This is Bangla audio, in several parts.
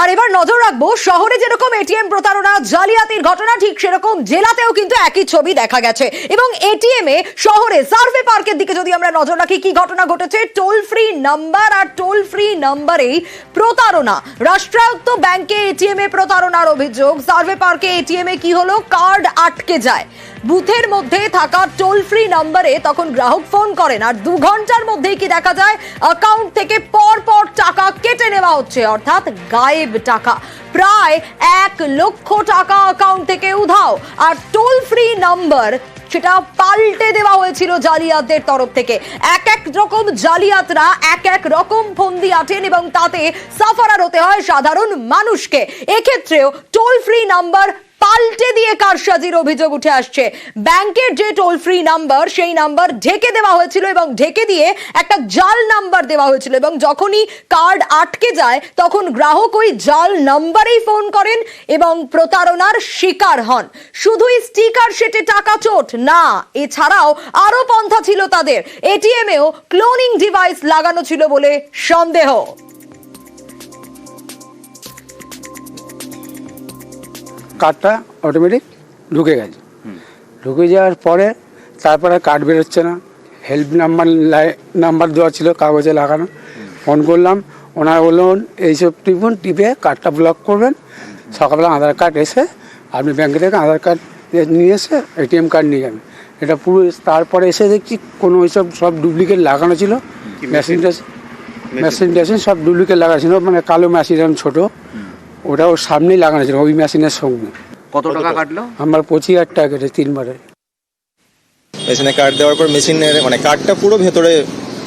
আর এবার নজর রাখবো শহরে যেরকম এটিএম প্রতারণা জালিয়াতির ঘটনা ঠিক সেরকম জেলাতেও কিন্তু একই ছবি দেখা গেছে এবং এটিএম এ শহরে সার্ভে পার্কের দিকে যদি আমরা নজর রাখি কি ঘটনা ঘটেছে টোল ফ্রি নাম্বার আর টোল ফ্রি নাম্বারেই প্রতারণা রাষ্ট্রায়ত্ত ব্যাংকে এটিএম এ প্রতারণার অভিযোগ সার্ভে পার্কে এটিএম এ কি হলো কার্ড আটকে যায় বুথের মধ্যে থাকা টোল ফ্রি নাম্বারে তখন গ্রাহক ফোন করেন আর 2 ঘন্টার মধ্যেই কি দেখা যায় অ্যাকাউন্ট থেকে পর টাকা কেটে নেওয়া হচ্ছে অর্থাৎ গায়েব টাকা প্রায় 1 লক্ষ টাকা অ্যাকাউন্ট থেকে উধাও আর টোল ফ্রি নাম্বার সেটা পাল্টে দেওয়া হয়েছিল জালিয়াতদের তরফ থেকে এক রকম জালিয়াতরা এক রকম ফন্দি আটেন এবং তাতে সাফারার হতে হয় সাধারণ মানুষকে এক্ষেত্রেও টোল ফ্রি নাম্বার পাল্টে দিয়ে কারসাজির অভিযোগ উঠে আসছে ব্যাংকের যে টোল ফ্রি নাম্বার সেই নাম্বার ঢেকে দেওয়া হয়েছিল এবং ঢেকে দিয়ে একটা জাল নাম্বার দেওয়া হয়েছিল এবং যখনই কার্ড আটকে যায় তখন গ্রাহক ওই জাল নাম্বারেই ফোন করেন এবং প্রতারণার শিকার হন শুধুই স্টিকার সেটে টাকা চোট না এছাড়াও আরো পন্থা ছিল তাদের এটিএম এও ক্লোনিং ডিভাইস লাগানো ছিল বলে সন্দেহ কার্ডটা অটোমেটিক ঢুকে গেছে ঢুকে যাওয়ার পরে তারপরে কার্ড বেরোচ্ছে না হেল্প নাম্বার দেওয়া ছিল কাগজে লাগানো ফোন করলাম ওনারা বললেন এইসব টিপে কার্ডটা ব্লক করবেন সকালবেলা আধার কার্ড এসে আপনি ব্যাঙ্কে থেকে আধার কার্ড নিয়ে এসে এটিএম কার্ড নিয়ে যাবেন এটা পুরো তারপরে এসে দেখছি কোনো ওইসব সব ডুপ্লিকেট লাগানো ছিল মেশিন সব ডুপ্লিকেট লাগানো ছিল মানে কালো মেশিন এরকম ছোটো ওটা ওর সামনেই লাগানো ছিল ওই মেশিনের সঙ্গে কত টাকা কাটলো আমার 25,000 টাকা কেটে 3বারে মেশিনে কার্ড দেওয়ার পর মেশিনের মানে কার্ডটা পুরো ভেতরে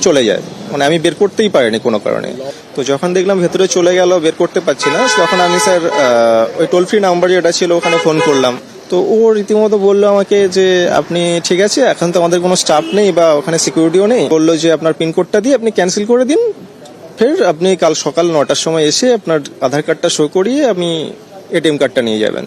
চলে যায় মানে আমি বের করতেই পারিনি কোনো কারণে তো যখন দেখলাম ভেতরে চলে গেল বের করতে পারছি না তখন আমি স্যার ওই টোল ফ্রি নাম্বার যেটা ছিল ওখানে ফোন করলাম তো ও রীতিমতো বললো আমাকে যে আপনি ঠিক আছে এখন তো আমাদের কোনো স্টাফ নেই বা ওখানে সিকিউরিটিও নেই বললো যে আপনার পিনকোডটা দিয়ে আপনি ক্যান্সেল করে দিন ফের আপনি কাল সকাল 9টার সময় এসে আপনার আধার কার্ডটা শো করিয়ে আপনি এটিএম কার্ডটা নিয়ে যাবেন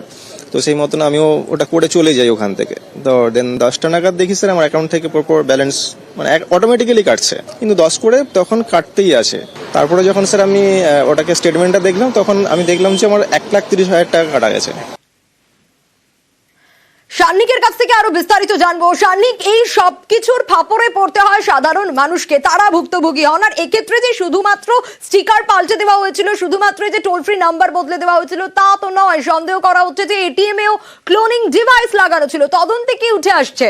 তো সেই মতন আমিও ওটা করে চলে যাই ওখান থেকে তো দেন 10টা নাগাদ দেখি স্যার আমার অ্যাকাউন্ট থেকে পরপর ব্যালেন্স মানে অটোমেটিক্যালি কাটছে কিন্তু 10 করে তখন কাটতেই আছে তারপরে যখন স্যার আমি ওটাকে স্টেটমেন্টটা দেখলাম তখন আমি দেখলাম যে আমার 1,30,000 টাকা কাটা গেছে শার্নিকের কাছ থেকে আরো বিস্তারিত জানবো শার্নিক এই সবকিছুর ফাপড়ে পড়তে হয় সাধারণ মানুষকে তারা ভুক্তভোগী হন আর এক্ষেত্রে যে শুধুমাত্র স্টিকার পাল্টে দেওয়া হয়েছিল শুধুমাত্র যে টোল ফ্রি নাম্বার বদলে দেওয়া হয়েছিল তা তো নয় সন্দেহ করা হচ্ছে যে এটিএম এও ক্লোনিং ডিভাইস লাগানো ছিল তদন্তে কি উঠে আসছে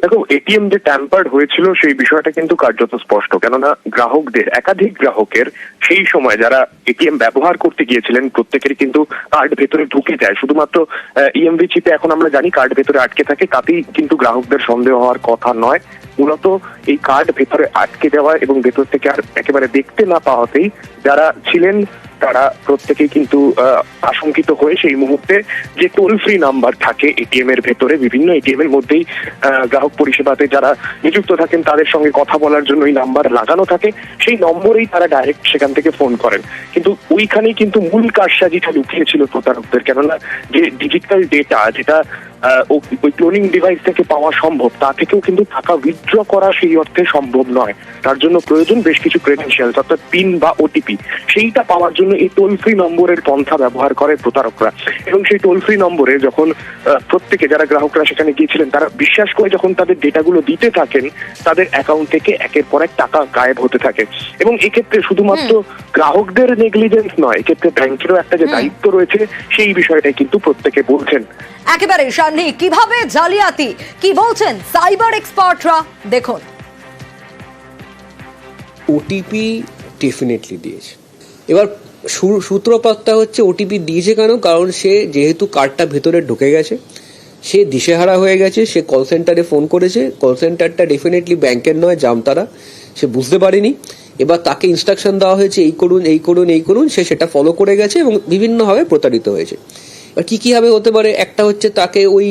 দেখো এটিএম যে ট্যাম্পার্ড হয়েছিল সেই বিষয়টা কিন্তু কার্যত স্পষ্ট কেননা গ্রাহকদের একাধিক গ্রাহকের সেই সময় যারা এটিএম ব্যবহার করতে গিয়েছিলেন প্রত্যেকের কিন্তু কার্ড ভেতরে ঢুকে যায় শুধুমাত্র ইএমভি চিপে এখন আমরা জানি কার্ড ভেতরে আটকে থাকে তাতেই কিন্তু গ্রাহকদের সন্দেহ হওয়ার কথা নয় মূলত এই কার্ড ভেতরে আটকে দেওয়া এবং ভেতর থেকে আর একেবারে দেখতে না পাওয়াতেই যারা ছিলেন তারা প্রত্যেকেই কিন্তু আশঙ্কিত হয়ে সেই মুহূর্তে যে টোল ফ্রি নাম্বার থাকে এটিএম এর ভেতরে বিভিন্ন এটিএম এর মধ্যেই গ্রাহক পরিষেবাতে যারা নিযুক্ত থাকেন তাদের সঙ্গে কথা বলার জন্য এই নাম্বার লাগানো থাকে সেই নম্বরেই তারা ডাইরেক্ট সেখান থেকে ফোন করেন কিন্তু ওইখানেই কিন্তু মূল কারসাজিটা লুকিয়েছিল প্রতারকদের কেননা যে ডিজিটাল ডেটা যেটা ওই ক্লোনিং ডিভাইস থেকে পাওয়া সম্ভব তা থেকেও কিন্তু টাকা উইথড্র করা সেই অর্থে সম্ভব নয় তার জন্য প্রয়োজন বেশ কিছু ক্রেডেনশিয়ালস অর্থাৎ পিন বা ওটিপি সেইটা পাওয়ার জন্য এই টোল ফ্রি নম্বরের পন্থা ব্যবহার করে প্রতারকরা এবং সেই টোল ফ্রি নম্বরে যখন প্রত্যেকে যারা গ্রাহকরা সেখানে গিয়েছিলেন তারা বিশ্বাস করে যখন তাদের ডেটাগুলো দিতে থাকেন তাদের অ্যাকাউন্ট থেকে একের পর এক টাকা গায়েব হতে থাকে এবং এক্ষেত্রে শুধুমাত্র গ্রাহকদের নেগলিজেন্স নয় এক্ষেত্রে ব্যাংকেরও একটা যে দায়িত্ব রয়েছে সেই বিষয়টাই কিন্তু প্রত্যেকে বলছেন একেবারে শার্নিক কিভাবে জালিয়াতি কি বলছেন সাইবার এক্সপার্টরা দেখুন ওটিপি ডেফিনেটলি দিয়েছে এবার সূত্রপাতটা হচ্ছে ওটিপি দিয়েছে কেন কারণ সে যেহেতু কার্ডটা ভেতরে ঢুকে গেছে সে দিশেহারা হয়ে গেছে সে কল সেন্টারে ফোন করেছে কল সেন্টারটা ডেফিনেটলি ব্যাংকের নয় জামতারা সে বুঝতে পারেনি এবার তাকে ইনস্ট্রাকশন দেওয়া হয়েছে এই করুন এই করুন এই করুন সে সেটা ফলো করে গেছে এবং বিভিন্নভাবে প্রতারিত হয়েছে এবার কী কীভাবে হতে পারে একটা হচ্ছে তাকে ওই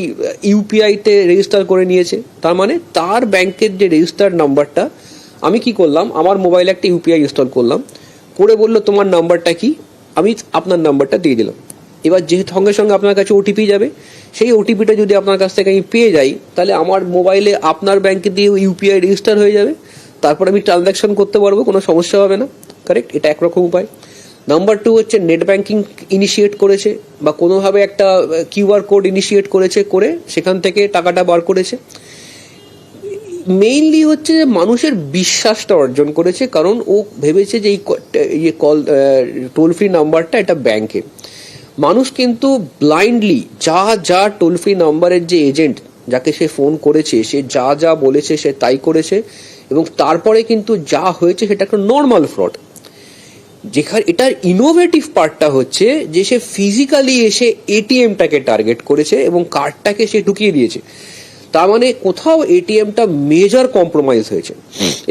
ইউপিআইতে রেজিস্টার করে নিয়েছে তার মানে তার ব্যাংকের যে রেজিস্টার্ড নাম্বারটা আমি কি করলাম আমার মোবাইলে একটা ইউপিআই ইনস্টল করলাম করে বললো তোমার নাম্বারটা কি আমি আপনার নাম্বারটা দিয়ে দিলাম এবার যেহেতু সঙ্গে সঙ্গে আপনার কাছে ওটিপি যাবে সেই ওটিপিটা যদি আপনার কাছ থেকে আমি পেয়ে যাই তাহলে আমার মোবাইলে আপনার ব্যাংকে দিয়ে ইউপিআই রেজিস্টার হয়ে যাবে তারপর আমি ট্রানজ্যাকশন করতে পারবো কোনো সমস্যা হবে না কারেক্ট এটা একরকম উপায় নাম্বার 2 হচ্ছে নেট ব্যাংকিং ইনিশিয়েট করেছে বা কোনোভাবে একটা কিউআর কোড ইনিশিয়েট করেছে, করে সেখান থেকে টাকাটা বার করেছে। মেইনলি হচ্ছে যে মানুষের বিশ্বাসটা অর্জন করেছে, কারণ ও ভেবেছে যে এই কল টোল ফ্রি নাম্বারটা এটা ব্যাংকে। মানুষ কিন্তু ব্লাইন্ডলি যা টোল ফ্রি নাম্বারের যে এজেন্ট যাকে সে ফোন করেছে, সে যা বলেছে সে তাই করেছে, এবং তারপরে কিন্তু যা হয়েছে সেটা একটা নর্মাল ফ্রড। যেখানে এটার ইনোভেটিভ পার্টটা হচ্ছে যে সে ফিজিক্যালি এসে এটিএমটাকে টার্গেট করেছে এবং কার্ডটাকে সে ঢুকিয়ে দিয়েছে। তার মানে কোথাও এটিএমটা মেজর কম্প্রোমাইজ হয়েছে,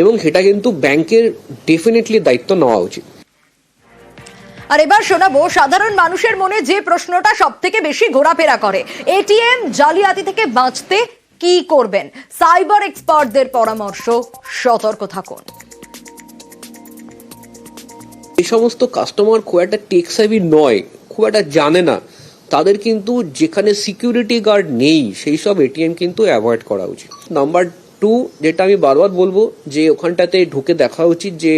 এবং সেটা কিন্তু ব্যাংকের ডেফিনেটলি দায়িত্ব নেওয়া উচিত। আর এবার শোনাবো সাধারণ মানুষের মনে যে প্রশ্নটা সব থেকে বেশি ঘোরাফেরা করে, এটিএম জালিয়াতি থেকে বাঁচতে কি করবেন? সাইবার এক্সপার্টদের পরামর্শ, সতর্ক থাকুন। এই সমস্ত কাস্টমার খুব একটা টেক সেভি নয়, খুব একটা জানে না, তাদের কিন্তু যেখানে সিকিউরিটি গার্ড নেই সেই সব এটিএম কিন্তু অ্যাভয়েড করা উচিত। নাম্বার 2 যেটা আমি বারবার বলবো, যে ওখানটাতে ঢুকে দেখা উচিত যে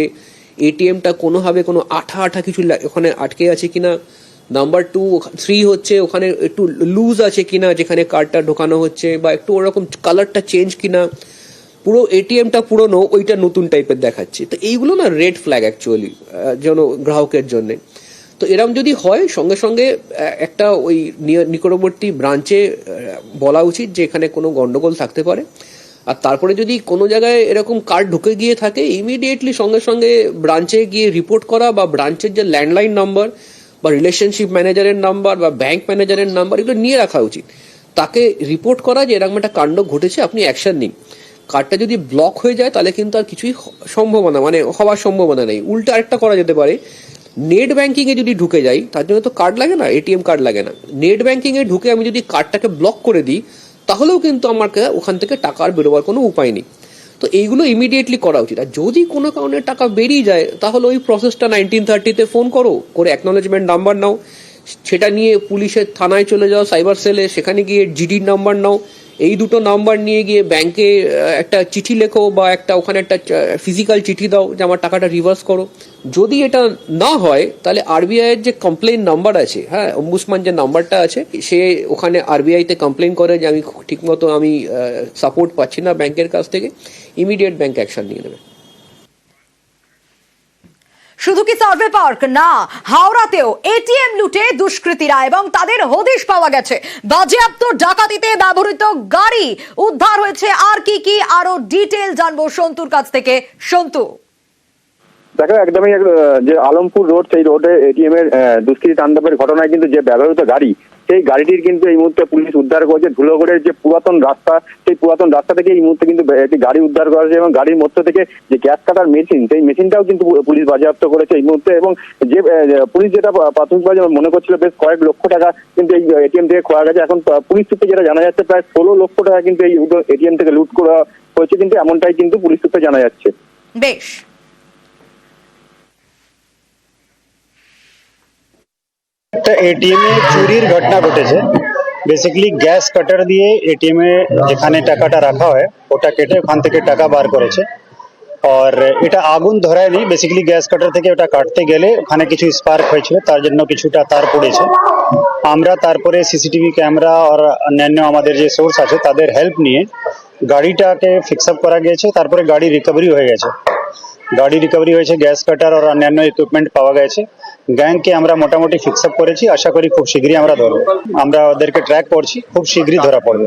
এটিএমটা কোনোভাবে কোনো আঠা কিছু ওখানে আটকে আছে কিনা। নাম্বার 3 হচ্ছে ওখানে একটু লুজ আছে কিনা যেখানে কার্ডটা ঢোকানো হচ্ছে, বা একটু ওরকম কালারটা চেঞ্জ কিনা, পুরো এটিএমটা পুরনো ওইটা নতুন টাইপের দেখাচ্ছে। তো এইগুলো না রেড ফ্ল্যাগ অ্যাকচুয়ালি গ্রাহকের জন্য। তো এরম যদি হয় সঙ্গে সঙ্গে একটা ওই নিকটবর্তী ব্রাঞ্চে বলা উচিত যে এখানে কোনো গন্ডগোল থাকতে পারে। আর তারপরে যদি কোনো জায়গায় এরকম কার্ড ঢুকে গিয়ে থাকে, ইমিডিয়েটলি সঙ্গে সঙ্গে ব্রাঞ্চে গিয়ে রিপোর্ট করা, বা ব্রাঞ্চের যে ল্যান্ডলাইন নাম্বার বা রিলেশনশিপ ম্যানেজারের নাম্বার বা ব্যাংক ম্যানেজারের নাম্বার এগুলো নিয়ে রাখা উচিত। তাকে রিপোর্ট করা যে এরকম একটা কাণ্ড ঘটেছে, আপনি অ্যাকশন নিন। কার্ডটা যদি ব্লক হয়ে যায় তাহলে কিন্তু আর কিছুই হওয়ার সম্ভাবনা নেই। উল্টো আরেকটা করা যেতে পারে, নেট ব্যাংকিং এ যদি ঢুকে যাই, তার জন্য তো কার্ড লাগে না, এটিএম কার্ড লাগে না, নেট ব্যাংকিং এ ঢুকে আমি যদি কার্ডটাকে ব্লক করে দিই তাহলেও কিন্তু আমাকে ওখান থেকে টাকা আর বেরোবার কোনো উপায় নেই। তো এইগুলো ইমিডিয়েটলি করা উচিত। আর যদি কোনো কারণে টাকা বেরিয়ে যায় তাহলে ওই প্রসেসটা 1930-তে ফোন করে অ্যাকনোলেজমেন্ট নাম্বার নাও, সেটা নিয়ে পুলিশের থানায় চলে যাও, সাইবার সেলে, সেখানে গিয়ে জিডির নাম্বার নাও, এই দুটো নাম্বার নিয়ে গিয়ে ব্যাংকে একটা চিঠি লেখো, বা ওখানে একটা ফিজিক্যাল চিঠি দাও যে আমার টাকাটা রিভার্স করো। যদি এটা না হয় তাহলে আরবিআই এর যে কমপ্লেইন নাম্বার আছে, হ্যাঁ, অম্বুডসম্যান যে নাম্বারটা আছে, সে ওখানে আরবিআই তে কমপ্লেইন করে যে আমি ঠিকমতো সাপোর্ট পাচ্ছি না ব্যাংকের কাছ থেকে, ইমিডিয়েট ব্যাংক অ্যাকশন নিয়ে নেবে। শুধু কি সার্ভে পার্ক না, হাওড়াতেও এটিএম লুটে দুষ্কৃতীরা এবং তাদের হদিশ পাওয়া গেছে। বাজেয়াপ্ত ডাকাতিতে ব্যবহৃত গাড়ি উদ্ধার হয়েছে। আর কি আরো ডিটেইল জানবো সন্তুর কাছ থেকে। সন্তু, দেখো, একদমই যে আলমপুর রোড, সেই রোডে এটিএম এর দুষ্কৃতী তাণ্ডবের ঘটনায় কিন্তু যে ব্যবহৃত গাড়ি, সেই গাড়িটির কিন্তু এই মুহূর্তে পুলিশ উদ্ধার করেছে। ধুলোগড়ের যে পুরাতন রাস্তা, সেই পুরাতন রাস্তা থেকে এই মুহূর্তে কিন্তু একটি গাড়ি উদ্ধার করা হয়েছে, এবং গাড়ির মধ্য থেকে যে গ্যাস কাটার মেশিন, সেই মেশিনটাও কিন্তু পুলিশ বাজেয়াপ্ত করেছে এই মুহূর্তে। এবং যে পুলিশ যেটা প্রাথমিকভাবে মনে করছিল বেশ কয়েক লক্ষ টাকা কিন্তু এই এটিএম থেকে খোয়া গেছে, এখন পুলিশ সূত্রে যেটা জানা যাচ্ছে প্রায় 16 লক্ষ টাকা কিন্তু এই এটিএম থেকে লুট করা হয়েছে, কিন্তু এমনটাই কিন্তু পুলিশ সূত্রে জানা যাচ্ছে। বেশ, একটা এটিএম এ চুরির ঘটনা ঘটেছে। বেসিক্যালি গ্যাস কাটার দিয়ে এটিএম এ যেখানে টাকাটা রাখা হয় ওটা কেটে ওখান থেকে টাকা বার করেছে। আর এটা আগুন ধরায়নি, বেসিক্যালি গ্যাস কাটার থেকে ওটা কাটতে গেলে ওখানে কিছু স্পার্ক হয়েছিল, তার জন্য কিছুটা তার পড়েছে। আমরা তারপরে সিসিটিভি ক্যামেরা আর অন্যান্য আমাদের যে সোর্স আছে তাদের হেল্প নিয়ে গাড়িটাকে ফিক্স আপ করা গিয়েছে। তারপরে গাড়ি রিকভারি হয়ে গেছে, গ্যাস কাটার আর অন্যান্য ইকুইপমেন্ট পাওয়া গেছে। গ্যাংকে আমরা মোটামুটি ফিক্স আপ করেছি, আশা করি খুব শীঘ্রই আমরা ধরবো। আমরা ওদেরকে ট্র্যাক করছি, খুব শীঘ্রই ধরা পড়বে।